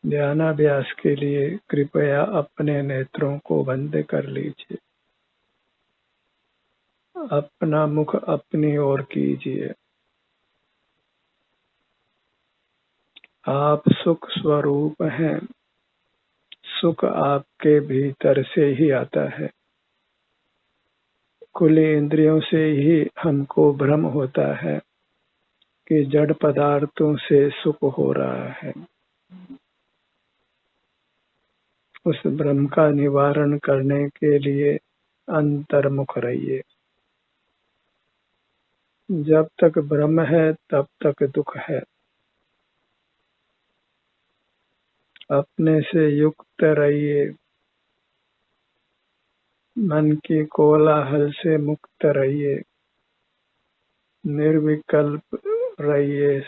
ध्यानाभ्यास के लिए कृपया अपने नेत्रों को बंद कर लीजिए। अपना मुख अपनी ओर कीजिए। आप सुख स्वरूप हैं। सुख आपके भीतर से ही आता है। खुली इंद्रियों से ही हमको भ्रम होता है कि जड़ पदार्थों से सुख हो रहा है। उस भ्रम का निवारण करने के लिए अंतर्मुख रहिए। जब तक भ्रम है तब तक दुख है। अपने से युक्त रहिए। मन की कोलाहल से मुक्त रहिए। निर्विकल्प रहिए।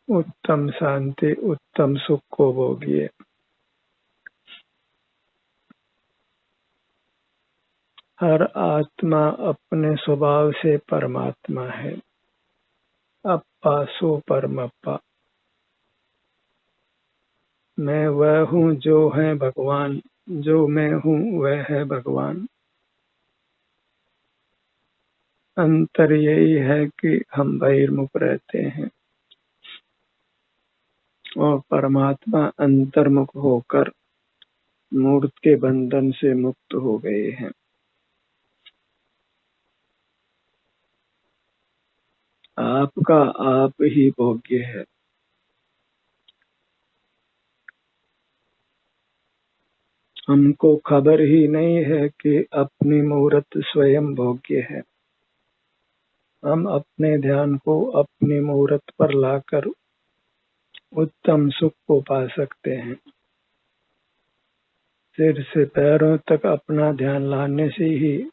उत्तम शांति उत्तम सुख को भोगिए। हर आत्मा अपने स्वभाव से परमात्मा है। अप्पा सो परमप्पा। मैं वह हूँ जो है भगवान। जो मैं हूँ वह है भगवान। अंतर यही है कि हम बहिर्मुख रहते हैं और परमात्मा अंतर्मुख होकर मूर्त के बंधन से मुक्त हो गए हैं। आपका आप ही भोग्य है। हमको खबर ही नहीं है कि अपनी मूर्त स्वयं भोग्य है। हम अपने ध्यान को अपनी मूर्त पर लाकर उत्तम सुख को पा सकते हैं। सिर से पैरों तक अपना ध्यान लाने से ही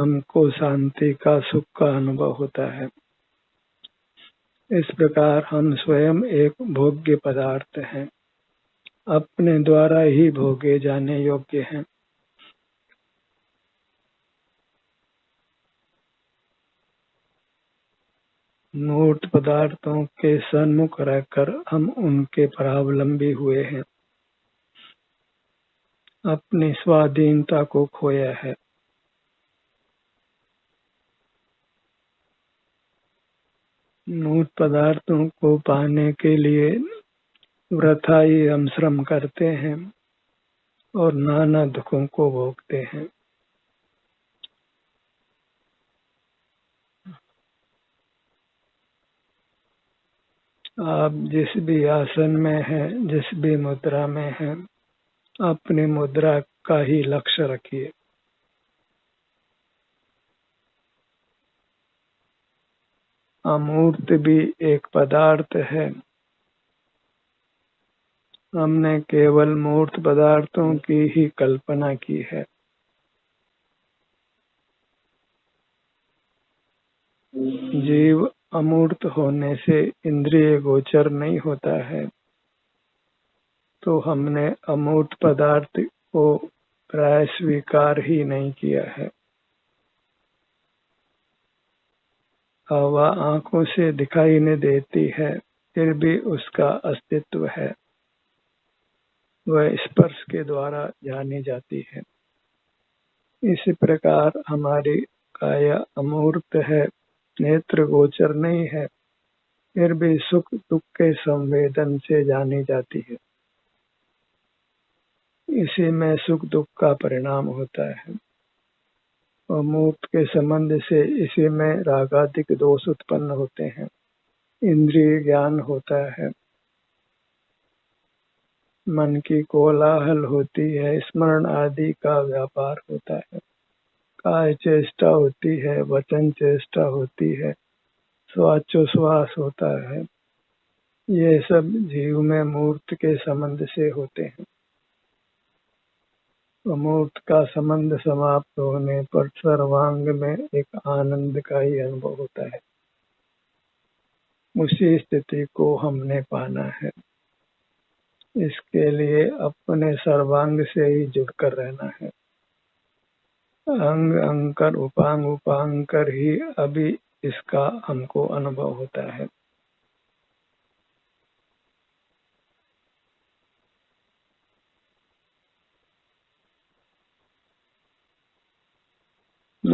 हमको शांति का सुख का अनुभव होता है। इस प्रकार हम स्वयं एक भोग्य पदार्थ हैं। अपने द्वारा ही भोगे जाने योग्य हैं। मूर्त पदार्थों के सन्मुख रहकर हम उनके परावलंबी हुए हैं। अपनी स्वाधीनता को खोया है। मूर्त पदार्थों को पाने के लिए वृथा ही हम श्रम करते हैं और नाना दुखों को भोगते हैं। आप जिस भी आसन में हैं, जिस भी मुद्रा में हैं, अपनी मुद्रा का ही लक्ष्य रखिए। अमूर्त भी एक पदार्थ है। हमने केवल मूर्त पदार्थों की ही कल्पना की है। जीव अमूर्त होने से इंद्रिय गोचर नहीं होता है, तो हमने अमूर्त पदार्थ को प्राय स्वीकार ही नहीं किया है। हवा आंखों से दिखाई नहीं देती है, फिर भी उसका अस्तित्व है। वह स्पर्श के द्वारा जानी जाती है। इसी प्रकार हमारी काया अमूर्त है, नेत्र गोचर नहीं है, फिर भी सुख दुख के संवेदन से जानी जाती है। इसी में सुख दुख का परिणाम होता है। और मूर्त के संबंध से इसी में रागादिक दोष उत्पन्न होते हैं। इंद्रिय ज्ञान होता है। मन की कोलाहल होती है। स्मरण आदि का व्यापार होता है। काय चेष्टा होती है। वचन चेष्टा होती है। श्वासोच्छ्वास होता है। ये सब जीव में मूर्त के संबंध से होते हैं। अमूर्त का संबंध समाप्त होने पर सर्वांग में एक आनंद का ही अनुभव होता है। उसी स्थिति को हमने पाना है। इसके लिए अपने सर्वांग से ही जुड़कर रहना है। अंग अंग कर उपांग उपांग कर ही अभी इसका हमको अनुभव होता है।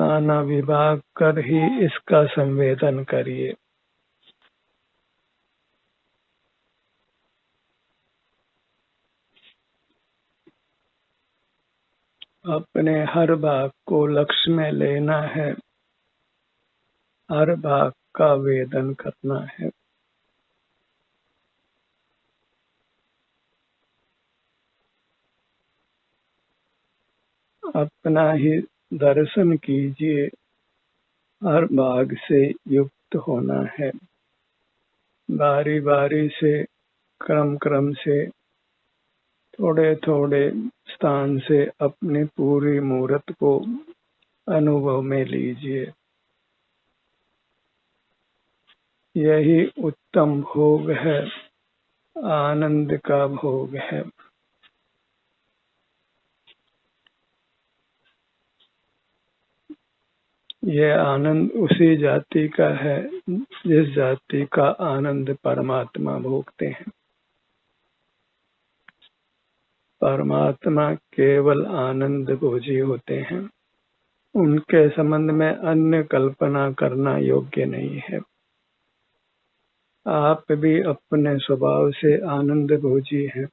नाना विभाग कर ही इसका संवेदन करिए। अपने हर भाग को लक्ष्य में लेना है, हर भाग का वेदन करना है। अपना ही दर्शन कीजिए, हर भाग से युक्त होना है। बारी बारी से, क्रम क्रम से, थोड़े थोड़े स्थान से अपनी पूरी मूर्त को अनुभव में लीजिए। यही उत्तम भोग है, आनंद का भोग है। यह आनंद उसी जाति का है जिस जाति का आनंद परमात्मा भोगते हैं। परमात्मा केवल आनंद भोजी होते हैं, उनके संबंध में अन्य कल्पना करना योग्य नहीं है। आप भी अपने स्वभाव से आनंद भोजी हैं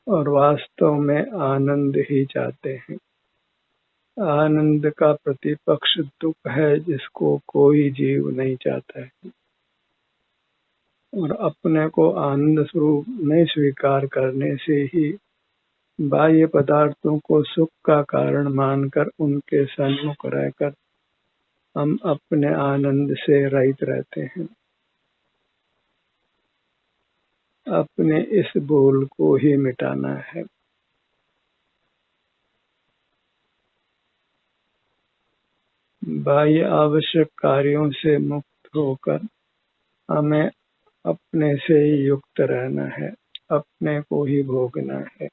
और वास्तव में आनंद ही चाहते हैं। आनंद का प्रतिपक्ष दुख है, जिसको कोई जीव नहीं चाहता है, और अपने को आनंद स्वरूप नहीं स्वीकार करने से ही बाह्य पदार्थों को सुख का कारण मानकर उनके सन्मुख रहकर हम अपने आनंद से रहित रहते हैं। अपने इस भूल को ही मिटाना है। बाह्य आवश्यक कार्यों से मुक्त होकर हमें अपने से ही युक्त रहना है, अपने को ही भोगना है।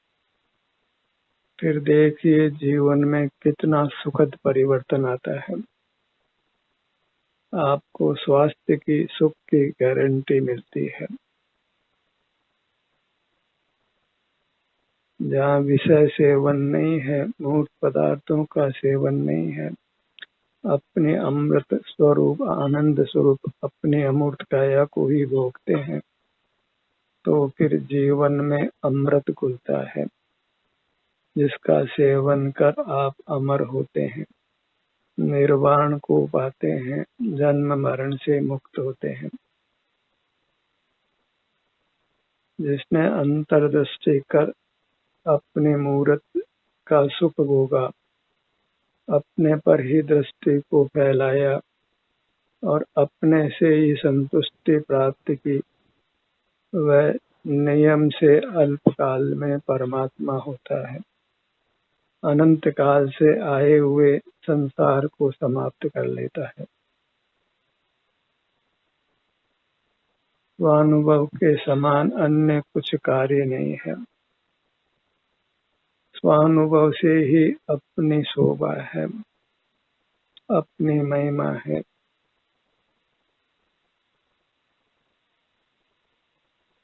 फिर देखिए जीवन में कितना सुखद परिवर्तन आता है। आपको स्वास्थ्य की, सुख की गारंटी मिलती है। जहाँ विषय सेवन नहीं है, मूर्त पदार्थों का सेवन नहीं है, अपने अमृत स्वरूप, आनंद स्वरूप अपने अमूर्त काया को ही भोगते हैं, तो फिर जीवन में अमृत घुलता है, जिसका सेवन कर आप अमर होते हैं, निर्वाण को पाते हैं, जन्म मरण से मुक्त होते हैं। जिसने अंतर्दृष्टि कर अपने मूर्त का सुख भोगा, अपने पर ही दृष्टि को फैलाया और अपने से ही संतुष्टि प्राप्त की, वह नियम से अल्पकाल में परमात्मा होता है, अनंत काल से आए हुए संसार को समाप्त कर लेता है। स्वानुभव के समान अन्य कुछ कार्य नहीं है। स्वानुभव से ही अपनी शोभा है, अपनी महिमा है।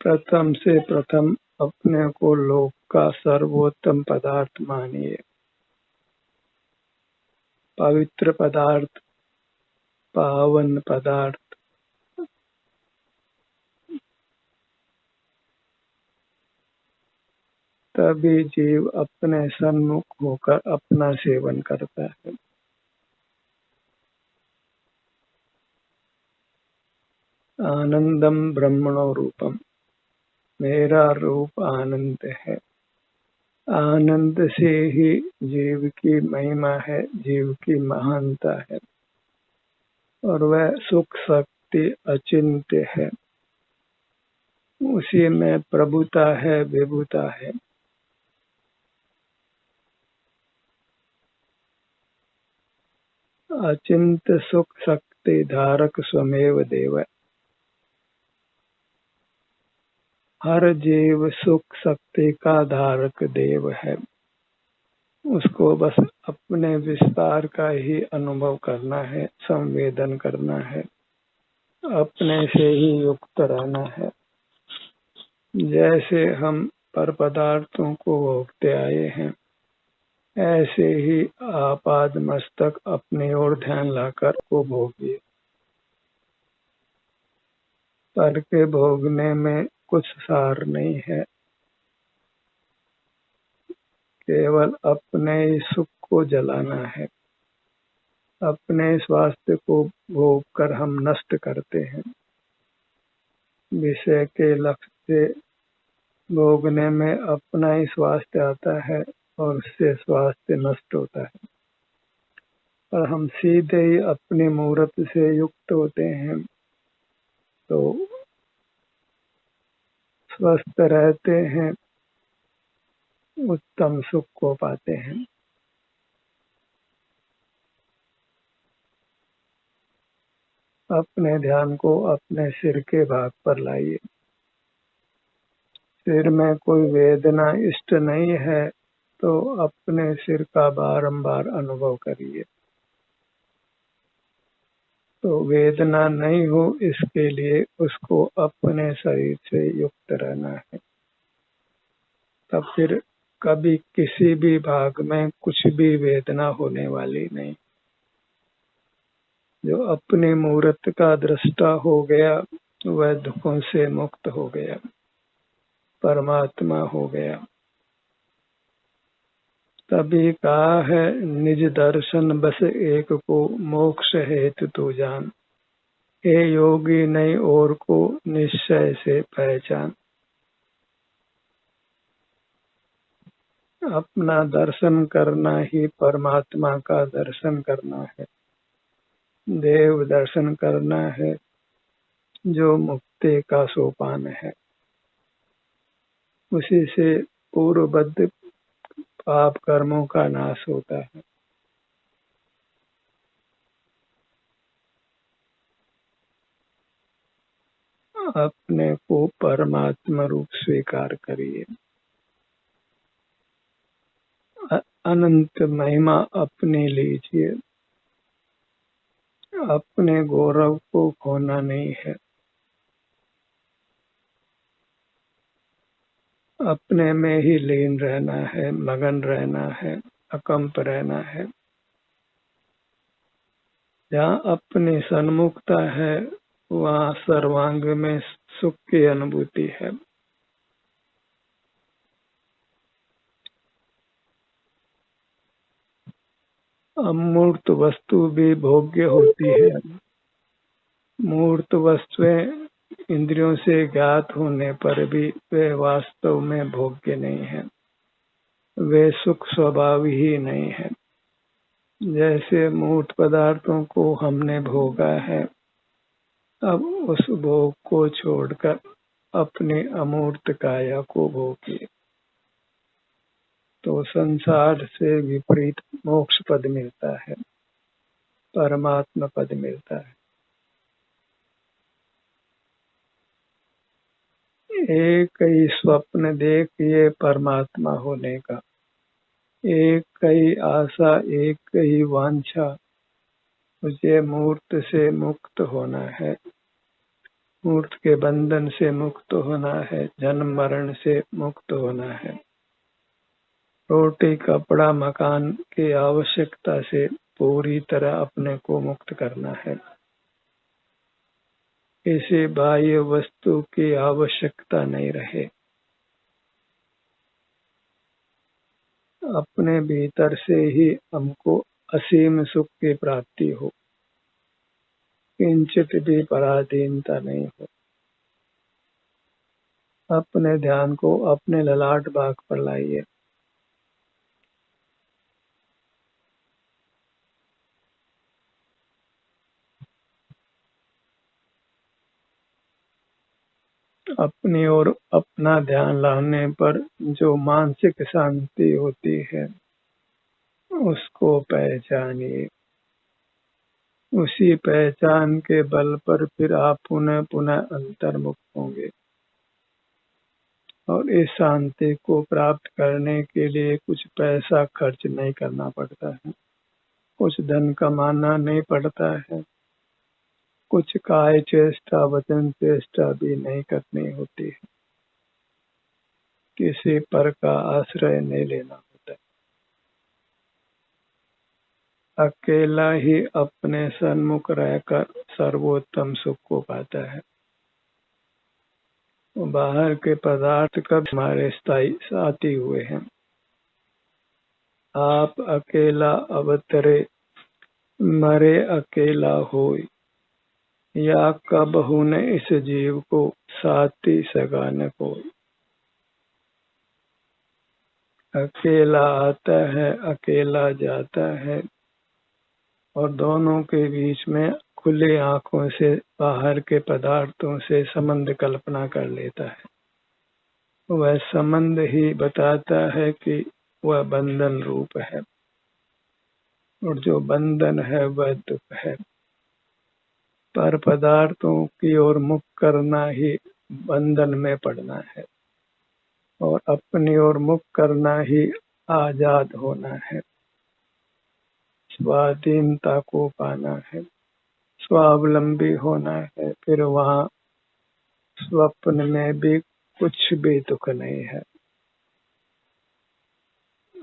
प्रथम से प्रथम अपने को लोक का सर्वोत्तम पदार्थ मानिए, पवित्र पदार्थ, पावन पदार्थ। तभी जीव अपने सन्मुख होकर अपना सेवन करता है। आनंदम ब्रह्मणो रूपम, मेरा रूप आनंद है। आनंद से ही जीव की महिमा है, जीव की महानता है, और वह सुख शक्ति अचिंत्य है। उसी में प्रभुता है, विभुता है। अचिंत्य सुख शक्ति धारक स्वमेव देव। हर जीव सुख शक्ति का धारक देव है। उसको बस अपने विस्तार का ही अनुभव करना है, संवेदन करना है, अपने से ही युक्त रहना है। जैसे हम पर पदार्थों को भोगते आए हैं, ऐसे ही आपाद मस्तक अपनी ओर ध्यान लाकर को भोगिए। पर के भोगने में कुछ सार नहीं है, केवल अपने ही सुख को जलाना है। अपने स्वास्थ्य को भोग कर हम नष्ट करते हैं। विषय के लक्ष्य से भोगने में अपना ही स्वास्थ्य आता है और उससे स्वास्थ्य नष्ट होता है। और हम सीधे ही अपनी मूर्त से युक्त होते हैं तो स्वस्थ रहते हैं, उत्तम सुख को पाते हैं। अपने ध्यान को अपने सिर के भाग पर लाइए। सिर में कोई वेदना इष्ट नहीं है तो अपने सिर का बारंबार अनुभव करिए। तो वेदना नहीं हो इसके लिए उसको अपने शरीर से युक्त रहना है। तब फिर कभी किसी भी भाग में कुछ भी वेदना होने वाली नहीं। जो अपनी मूर्त का दृष्टा हो गया वह दुखों से मुक्त हो गया, परमात्मा हो गया। तभी कहा है निज दर्शन बस एक को मोक्ष हेतु तू जान। हे योगी नहीं और को निश्चय से पहचान। अपना दर्शन करना ही परमात्मा का दर्शन करना है, देव दर्शन करना है, जो मुक्ति का सोपान है। उसी से पूर्वबद्ध पाप कर्मों का नाश होता है। अपने को परमात्मा रूप स्वीकार करिए। अनंत महिमा अपने लीजिए। अपने गौरव को खोना नहीं है। अपने में ही लीन रहना है, मगन रहना है, अकंप रहना है। जहाँ अपनी सन्मुखता है वहाँ सर्वांग में सुख की अनुभूति है। अमूर्त वस्तु भी भोग्य होती है। मूर्त वस्तुएं इंद्रियों से ज्ञात होने पर भी वे वास्तव में भोग्य नहीं है, वे सुख स्वभाव ही नहीं है। जैसे मूर्त पदार्थों को हमने भोगा है, अब उस भोग को छोड़कर अपने अमूर्त काया को भोगिए तो संसार से विपरीत मोक्ष पद मिलता है, परमात्मा पद मिलता है। एक ही स्वप्न देखिए परमात्मा होने का, एक ही आशा, एक ही वांछा, मुझे मूर्त से मुक्त होना है, मूर्त के बंधन से मुक्त होना है, जन्म मरण से मुक्त होना है, रोटी कपड़ा मकान की आवश्यकता से पूरी तरह अपने को मुक्त करना है। किसी बाह्य वस्तु की आवश्यकता नहीं रहे। अपने भीतर से ही हमको असीम सुख की प्राप्ति हो, किंचित भी पराधीनता नहीं हो। अपने ध्यान को अपने ललाट बाग पर लाइए। अपनी ओर अपना ध्यान लाने पर जो मानसिक शांति होती है उसको पहचानिए। उसी पहचान के बल पर फिर आप पुनः पुनः अंतर्मुख होंगे और इस शांति को प्राप्त करने के लिए कुछ पैसा खर्च नहीं करना पड़ता है, कुछ धन कमाना नहीं पड़ता है, कुछ काय चेष्टा वचन चेष्टा भी नहीं करनी होती है, किसी पर का आश्रय नहीं लेना होता है। अकेला ही अपने सन्मुख रहकर सर्वोत्तम सुख को पाता है। बाहर के पदार्थ कब हमारे स्थायी साथी हुए हैं। आप अकेला अवतरे मरे अकेला होय, या कबहु न इस जीव को साथी सगा न कोई। अकेला आता है अकेला जाता है, और दोनों के बीच में खुली आंखों से बाहर के पदार्थों से संबंध कल्पना कर लेता है। वह संबंध ही बताता है कि वह बंधन रूप है, और जो बंधन है वह दुख है। पर पदार्थों की ओर मुख करना ही बंधन में पड़ना है, और अपनी ओर मुख करना ही आजाद होना है, स्वाधीनता को पाना है, स्वावलंबी होना है। फिर वहाँ स्वप्न में भी कुछ भी दुख नहीं है,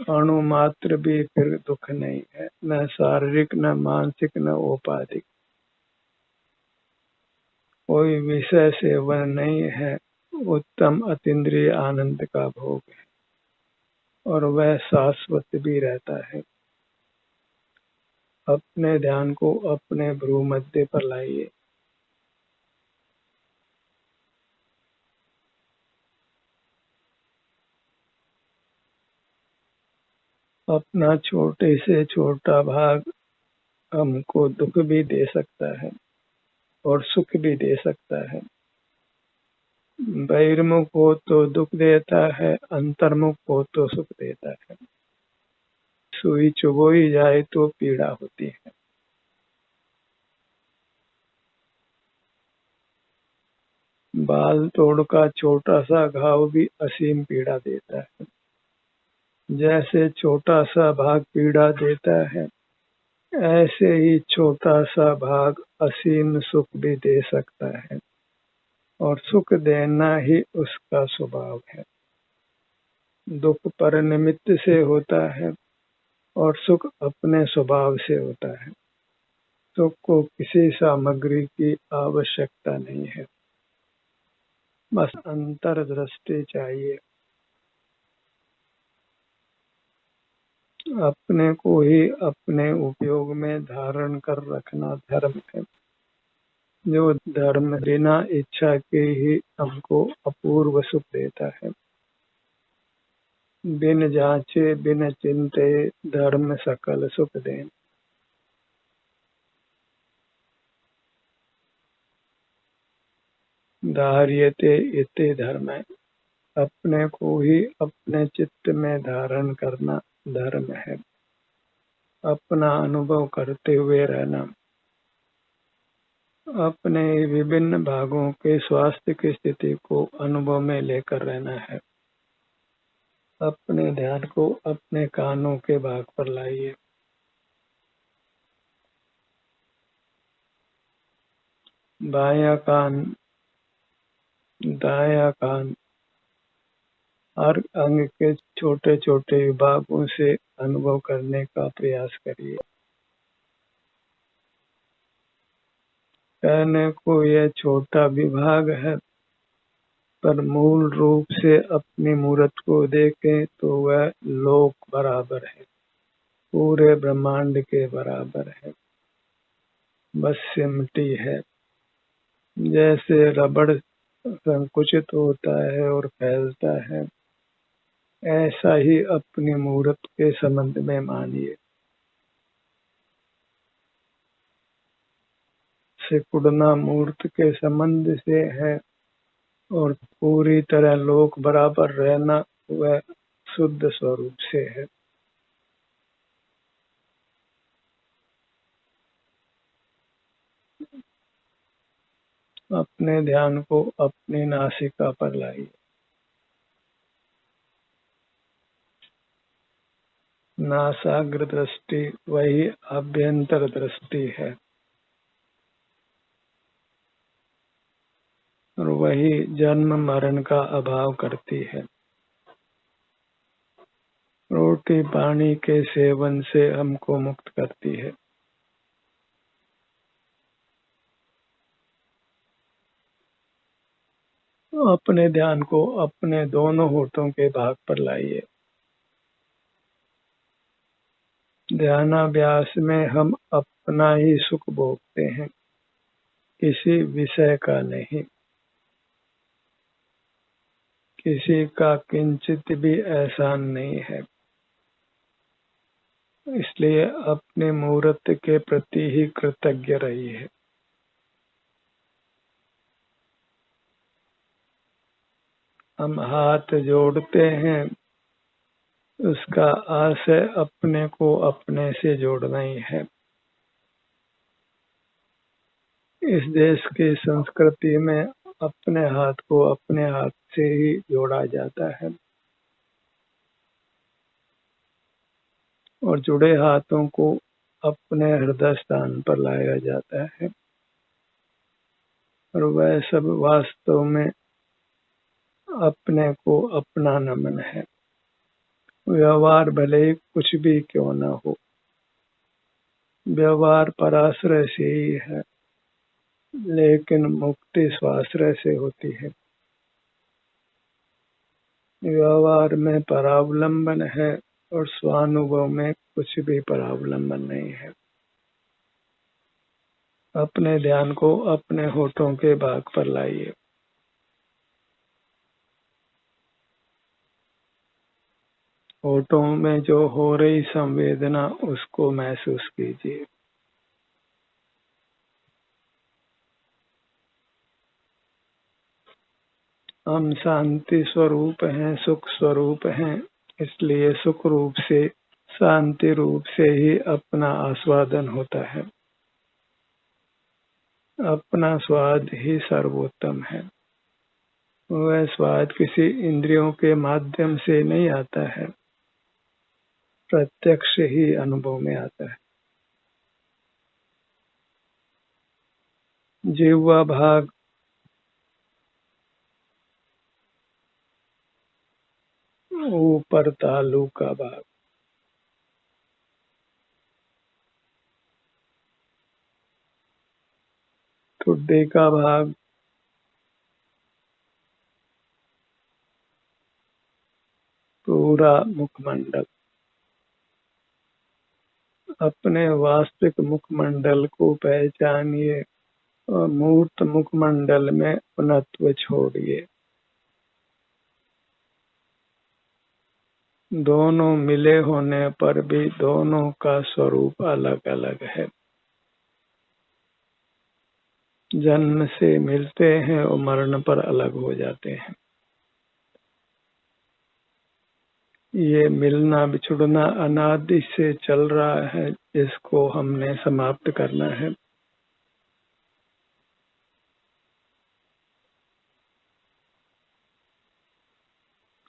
अणु मात्र भी फिर दुख नहीं है, न शारीरिक न मानसिक न औपाधिक। कोई विषय सेवन नहीं है, उत्तम अतीन्द्रिय आनंद का भोग है, और वह शाश्वत भी रहता है। अपने ध्यान को अपने भ्रू मध्य पर लाइए। अपना छोटे से छोटा भाग हमको दुख भी दे सकता है और सुख भी दे सकता है। बहिर्मुख हो तो दुख देता है, अंतर्मुख हो तो सुख देता है। सुई चुभोई जाए तो पीड़ा होती है। बाल तोड़ का छोटा सा घाव भी असीम पीड़ा देता है। जैसे छोटा सा भाग पीड़ा देता है, ऐसे ही छोटा सा भाग असीम सुख भी दे सकता है, और सुख देना ही उसका स्वभाव है। दुख पर निमित्त से होता है, और सुख अपने स्वभाव से होता है। सुख को किसी सामग्री की आवश्यकता नहीं है, बस अंतर्दृष्टि चाहिए। अपने को ही अपने उपयोग में धारण कर रखना धर्म है। जो धर्म बिना इच्छा के ही हमको अपूर्व सुख देता है। बिन जांचे बिन चिंते धर्म सकल सुख देन। धार्यते इति धर्म है। अपने को ही अपने चित्त में धारण करना धर्म है। अपना अनुभव करते हुए रहना, अपने विभिन्न भागों के स्वास्थ्य की स्थिति को अनुभव में लेकर रहना है। अपने ध्यान को अपने कानों के भाग पर लाइए। बायां कान, दायां कान, हर अंग के छोटे छोटे विभागों से अनुभव करने का प्रयास करिए। कहने को यह छोटा विभाग है, पर मूल रूप से अपनी मूर्त को देखें तो वह लोक बराबर है, पूरे ब्रह्मांड के बराबर है। बस सिमटी है। जैसे रबड़ संकुचित होता है और फैलता है, ऐसा ही अपनी मूर्त के संबंध में मानिए। सिकुड़ना मूर्त के संबंध से है, और पूरी तरह लोक बराबर रहना वह शुद्ध स्वरूप से है। अपने ध्यान को अपनी नासिका पर लाइए। नासाग्र दृष्टि वही आभ्यंतर दृष्टि है, और वही जन्म मरण का अभाव करती है। रोटी मूर्ति पानी के सेवन से हमको मुक्त करती है। अपने ध्यान को अपने दोनों होठों के भाग पर लाइए। ध्यानाभ्यास में हम अपना ही सुख भोगते हैं, किसी विषय का नहीं। किसी का किंचित भी एहसान नहीं है। इसलिए अपने मूर्त के प्रति ही कृतज्ञ रहिए। हम हाथ जोड़ते हैं, उसका आशय अपने को अपने से जोड़ना ही है। इस देश की संस्कृति में अपने हाथ को अपने हाथ से ही जोड़ा जाता है और जुड़े हाथों को अपने हृदय स्थान पर लाया जाता है। और वह सब वास्तव में अपने को अपना नमन है। व्यवहार भले ही कुछ भी क्यों न हो, व्यवहार पराश्रय से ही है, लेकिन मुक्ति स्वाश्रय से होती है। व्यवहार में परावलंबन है और स्वानुभव में कुछ भी परावलंबन नहीं है। अपने ध्यान को अपने होठों के भाग पर लाइए। होठों में जो हो रही संवेदना उसको महसूस कीजिए। हम शांति स्वरूप हैं, सुख स्वरूप हैं, इसलिए सुख रूप से, शांति रूप से ही अपना आस्वादन होता है। अपना स्वाद ही सर्वोत्तम है। वह स्वाद किसी इंद्रियों के माध्यम से नहीं आता है, प्रत्यक्ष ही अनुभव में आता है। जिह्वा भाग ऊपर तालू का भाग, ठुड्डे का भाग पूरा मुखमंडल। अपने वास्तविक मुखमंडल को पहचानिए और मूर्त मुखमंडल में पुनत्व छोड़िए। दोनों मिले होने पर भी दोनों का स्वरूप अलग अलग है। जन्म से मिलते हैं और मरण पर अलग हो जाते हैं। ये मिलना बिछुड़ना अनादि से चल रहा है, जिसको हमने समाप्त करना है।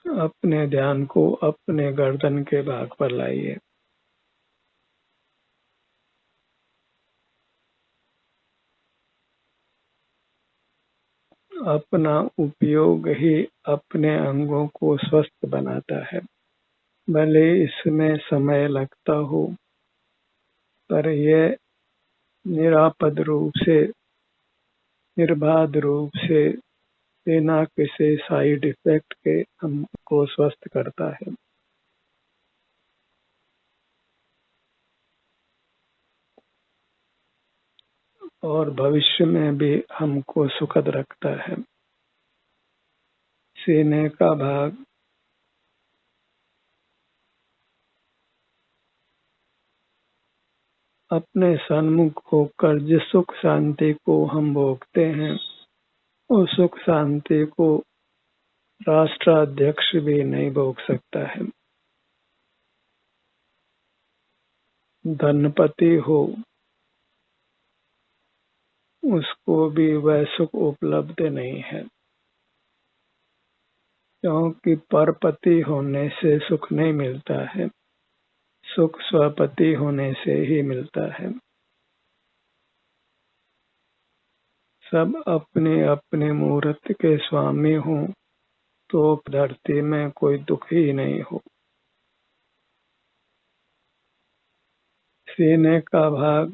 अपने ध्यान को अपने गर्दन के भाग पर लाइए। अपना उपयोग ही अपने अंगों को स्वस्थ बनाता है। भले इसमें समय लगता हो, पर यह निरापद रूप से, निर्बाध रूप से, बिना किसी साइड इफेक्ट के हमको स्वस्थ करता है। और भविष्य में भी हमको सुखद रखता है। सीने का भाग अपने सन्मुख होकर जिस सुख शांति को हम भोगते हैं, उस सुख शांति को राष्ट्राध्यक्ष भी नहीं भोग सकता है। धनपति हो, उसको भी वह सुख उपलब्ध नहीं है, क्योंकि परपति होने से सुख नहीं मिलता है, सुख स्वपति होने से ही मिलता है। सब अपने अपने मूर्त के स्वामी हों तो धरती में कोई दुख ही नहीं हो। सीने का भाग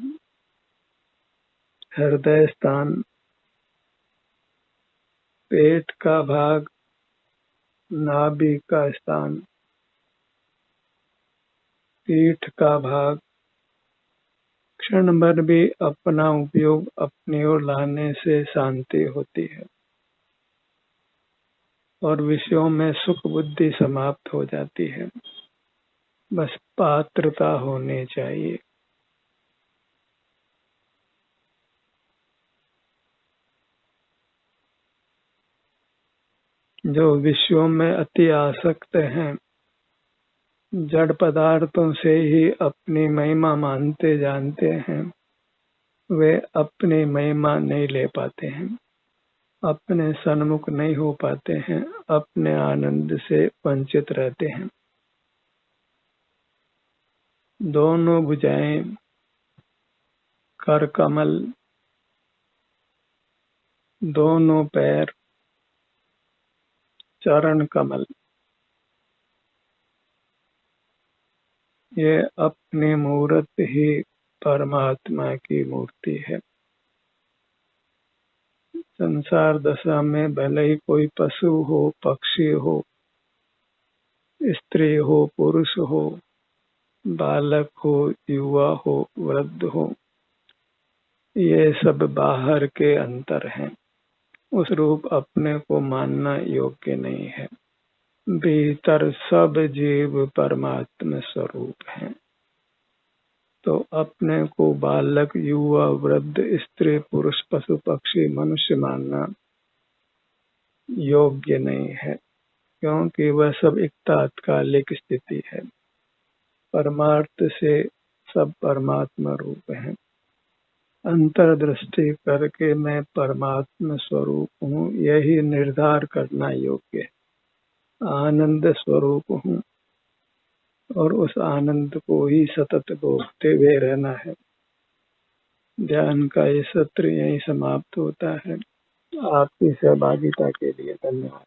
हृदय स्थान, पेट का भाग नाभि का स्थान, पीठ का भाग क्षण भर भी अपना उपयोग अपनी ओर लाने से शांति होती है और विषयों में सुख बुद्धि समाप्त हो जाती है। बस पात्रता होनी चाहिए। जो विषयों में अति आसक्त हैं, जड़ पदार्थों से ही अपनी महिमा मानते जानते हैं, वे अपनी महिमा नहीं ले पाते हैं, अपने सन्मुख नहीं हो पाते हैं, अपने आनंद से वंचित रहते हैं। दोनों भुजाएं, कर कमल, दोनों पैर, चरण कमल, ये अपनी मूर्त ही परमात्मा की मूर्ति है। संसार दशा में भले ही कोई पशु हो, पक्षी हो, स्त्री हो, पुरुष हो, बालक हो, युवा हो, वृद्ध हो, ये सब बाहर के अंतर हैं। उस रूप अपने को मानना योग्य नहीं है। भीतर सब जीव परमात्मा स्वरूप हैं। तो अपने को बालक, युवा, वृद्ध, स्त्री, पुरुष, पशु, पक्षी, मनुष्य मानना योग्य नहीं है, क्योंकि वह सब एक तात्कालिक स्थिति है। परमार्थ से सब परमात्मा रूप है। अंतर्दृष्टि करके मैं परमात्मा स्वरूप हूँ, यही निर्धार करना योग्य है। आनंद स्वरूप हूँ और उस आनंद को ही सतत भोगते हुए रहना है। ध्यान का ये सत्र यही समाप्त होता है। आपकी सहभागिता के लिए धन्यवाद।